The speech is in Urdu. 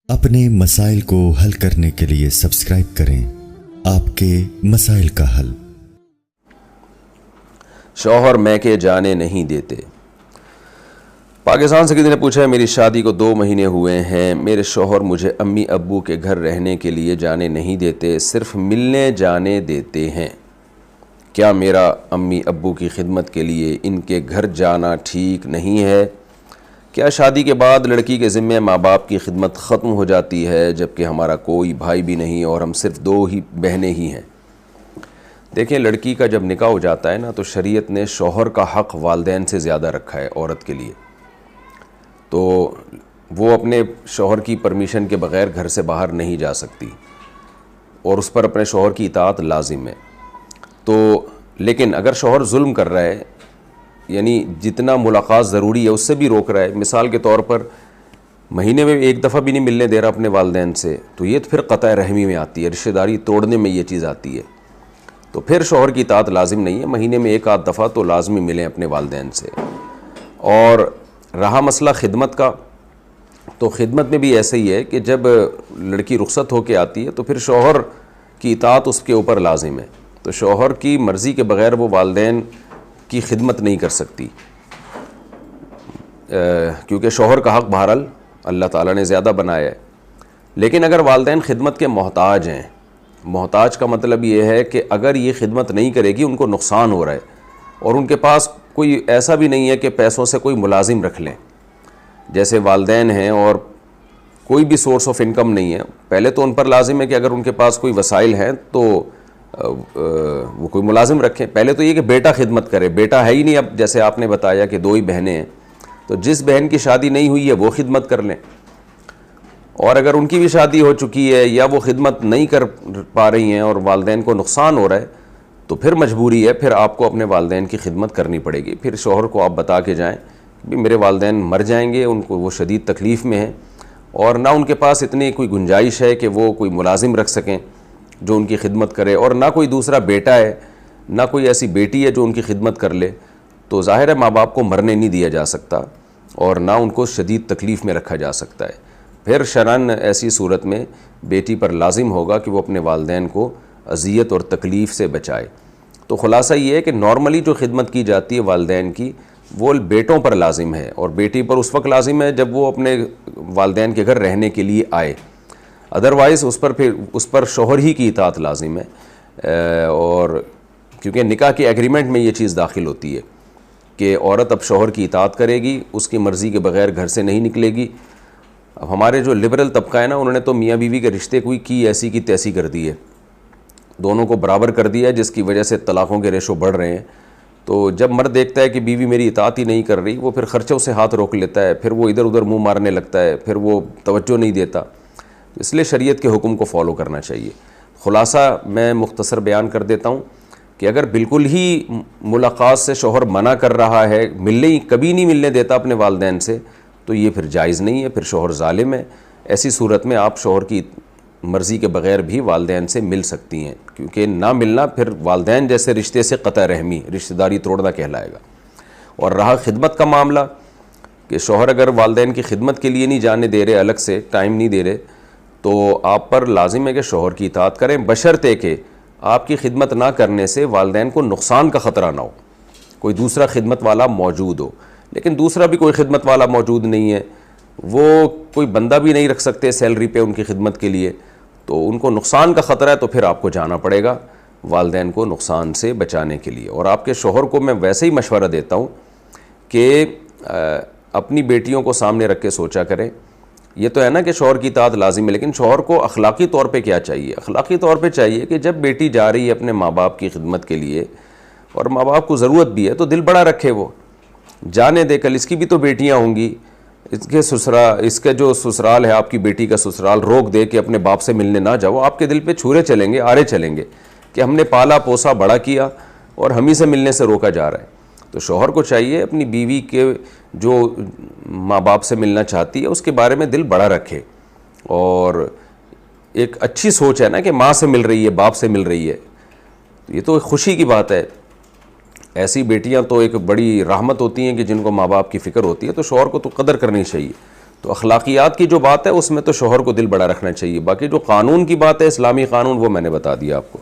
اپنے مسائل کو حل کرنے کے لیے سبسکرائب کریں آپ کے مسائل کا حل۔ شوہر میکے جانے نہیں دیتے۔ پاکستان سے کسی نے پوچھا ہے، میری شادی کو 2 مہینے ہوئے ہیں، میرے شوہر مجھے امی ابو کے گھر رہنے کے لیے جانے نہیں دیتے، صرف ملنے جانے دیتے ہیں۔ کیا میرا امی ابو کی خدمت کے لیے ان کے گھر جانا ٹھیک نہیں ہے؟ کیا شادی کے بعد لڑکی کے ذمے ماں باپ کی خدمت ختم ہو جاتی ہے، جبکہ ہمارا کوئی بھائی بھی نہیں اور ہم صرف 2 ہی بہنیں ہی ہیں؟ دیکھیں، لڑکی کا جب نکاح ہو جاتا ہے نا، تو شریعت نے شوہر کا حق والدین سے زیادہ رکھا ہے عورت کے لیے۔ تو وہ اپنے شوہر کی پرمیشن کے بغیر گھر سے باہر نہیں جا سکتی اور اس پر اپنے شوہر کی اطاعت لازم ہے۔ تو لیکن اگر شوہر ظلم کر رہا ہے، یعنی جتنا ملاقات ضروری ہے اس سے بھی روک رہا ہے، مثال کے طور پر مہینے میں 1 دفعہ بھی نہیں ملنے دے رہا اپنے والدین سے، تو یہ پھر قطع رحمی میں آتی ہے، رشتہ داری توڑنے میں یہ چیز آتی ہے۔ تو پھر شوہر کی اطاعت لازم نہیں ہے، مہینے میں 1 آدھ دفعہ تو لازمی ملیں اپنے والدین سے۔ اور رہا مسئلہ خدمت کا، تو خدمت میں بھی ایسے ہی ہے کہ جب لڑکی رخصت ہو کے آتی ہے تو پھر شوہر کی اطاعت اس کے اوپر لازم ہے۔ تو شوہر کی مرضی کے بغیر وہ والدین کی خدمت نہیں کر سکتی، کیونکہ شوہر کا حق بہرحال اللہ تعالیٰ نے زیادہ بنایا ہے۔ لیکن اگر والدین خدمت کے محتاج ہیں، محتاج کا مطلب یہ ہے کہ اگر یہ خدمت نہیں کرے گی ان کو نقصان ہو رہا ہے، اور ان کے پاس کوئی ایسا بھی نہیں ہے کہ پیسوں سے کوئی ملازم رکھ لیں، جیسے والدین ہیں اور کوئی بھی سورس آف انکم نہیں ہے، پہلے تو ان پر لازم ہے کہ اگر ان کے پاس کوئی وسائل ہیں تو وہ کوئی ملازم رکھیں۔ پہلے تو یہ کہ بیٹا خدمت کرے، بیٹا ہے ہی نہیں، اب جیسے آپ نے بتایا کہ 2 ہی بہنیں ہیں، تو جس بہن کی شادی نہیں ہوئی ہے وہ خدمت کر لیں، اور اگر ان کی بھی شادی ہو چکی ہے یا وہ خدمت نہیں کر پا رہی ہیں اور والدین کو نقصان ہو رہا ہے، تو پھر مجبوری ہے، پھر آپ کو اپنے والدین کی خدمت کرنی پڑے گی۔ پھر شوہر کو آپ بتا کے جائیں کہ میرے والدین مر جائیں گے، ان کو وہ شدید تکلیف میں ہیں، اور نہ ان کے پاس اتنی کوئی گنجائش ہے کہ وہ کوئی ملازم رکھ سکیں جو ان کی خدمت کرے، اور نہ کوئی دوسرا بیٹا ہے، نہ کوئی ایسی بیٹی ہے جو ان کی خدمت کر لے، تو ظاہر ہے ماں باپ کو مرنے نہیں دیا جا سکتا اور نہ ان کو شدید تکلیف میں رکھا جا سکتا ہے۔ پھر شرعاً ایسی صورت میں بیٹی پر لازم ہوگا کہ وہ اپنے والدین کو اذیت اور تکلیف سے بچائے۔ تو خلاصہ یہ ہے کہ نارملی جو خدمت کی جاتی ہے والدین کی، وہ بیٹوں پر لازم ہے، اور بیٹی پر اس وقت لازم ہے جب وہ اپنے والدین کے گھر رہنے کے لیے آئے، ادروائز اس پر شوہر ہی کی اطاعت لازم ہے۔ اور کیونکہ نکاح کے ایگریمنٹ میں یہ چیز داخل ہوتی ہے کہ عورت اب شوہر کی اطاعت کرے گی، اس کی مرضی کے بغیر گھر سے نہیں نکلے گی۔ اب ہمارے جو لبرل طبقہ ہے نا، انہوں نے تو میاں بیوی کے رشتے کی ایسی کی تیسی کر دی ہے، دونوں کو برابر کر دیا ہے، جس کی وجہ سے طلاقوں کے ریشو بڑھ رہے ہیں۔ تو جب مرد دیکھتا ہے کہ بیوی میری اطاعت ہی نہیں کر رہی، وہ پھر خرچوں سے ہاتھ روک لیتا ہے، پھر وہ ادھر ادھر منہ مارنے لگتا ہے، پھر وہ توجہ نہیں دیتا۔ اس لیے شریعت کے حکم کو فالو کرنا چاہیے۔ خلاصہ میں مختصر بیان کر دیتا ہوں کہ اگر بالکل ہی ملاقات سے شوہر منع کر رہا ہے، کبھی نہیں ملنے دیتا اپنے والدین سے، تو یہ پھر جائز نہیں ہے، پھر شوہر ظالم ہے۔ ایسی صورت میں آپ شوہر کی مرضی کے بغیر بھی والدین سے مل سکتی ہیں، کیونکہ نہ ملنا پھر والدین جیسے رشتے سے قطع رحمی، رشتہ داری توڑنا کہلائے گا۔ اور رہا خدمت کا معاملہ کہ شوہر اگر والدین کی خدمت کے لیے نہیں جانے دے رہے، الگ سے ٹائم نہیں دے رہے، تو آپ پر لازم ہے کہ شوہر کی اطاعت کریں، بشرطے کہ آپ کی خدمت نہ کرنے سے والدین کو نقصان کا خطرہ نہ ہو، کوئی دوسرا خدمت والا موجود ہو۔ لیکن دوسرا بھی کوئی خدمت والا موجود نہیں ہے، وہ کوئی بندہ بھی نہیں رکھ سکتے سیلری پہ ان کی خدمت کے لیے، تو ان کو نقصان کا خطرہ ہے، تو پھر آپ کو جانا پڑے گا والدین کو نقصان سے بچانے کے لیے۔ اور آپ کے شوہر کو میں ویسے ہی مشورہ دیتا ہوں کہ اپنی بیٹیوں کو سامنے رکھ کے سوچا کریں۔ یہ تو ہے نا کہ شوہر کی اطاعت لازم ہے، لیکن شوہر کو اخلاقی طور پہ کیا چاہیے؟ اخلاقی طور پہ چاہیے کہ جب بیٹی جا رہی ہے اپنے ماں باپ کی خدمت کے لیے، اور ماں باپ کو ضرورت بھی ہے، تو دل بڑا رکھے، وہ جانے دے، کل اس کی بھی تو بیٹیاں ہوں گی، اس کے جو سسرال ہے، آپ کی بیٹی کا سسرال، روک دے کہ اپنے باپ سے ملنے نہ جاؤ، آپ کے دل پہ چھرے چلیں گے، آرے چلیں گے کہ ہم نے پالا پوسا بڑا کیا اور ہم ہی سے ملنے سے روکا جا رہا ہے۔ تو شوہر کو چاہیے اپنی بیوی کے جو ماں باپ سے ملنا چاہتی ہے اس کے بارے میں دل بڑا رکھے، اور ایک اچھی سوچ ہے نا کہ ماں سے مل رہی ہے، باپ سے مل رہی ہے، یہ تو ایک خوشی کی بات ہے۔ ایسی بیٹیاں تو ایک بڑی رحمت ہوتی ہیں کہ جن کو ماں باپ کی فکر ہوتی ہے، تو شوہر کو تو قدر کرنی چاہیے۔ تو اخلاقیات کی جو بات ہے اس میں تو شوہر کو دل بڑا رکھنا چاہیے، باقی جو قانون کی بات ہے اسلامی قانون وہ میں نے بتا دیا آپ کو.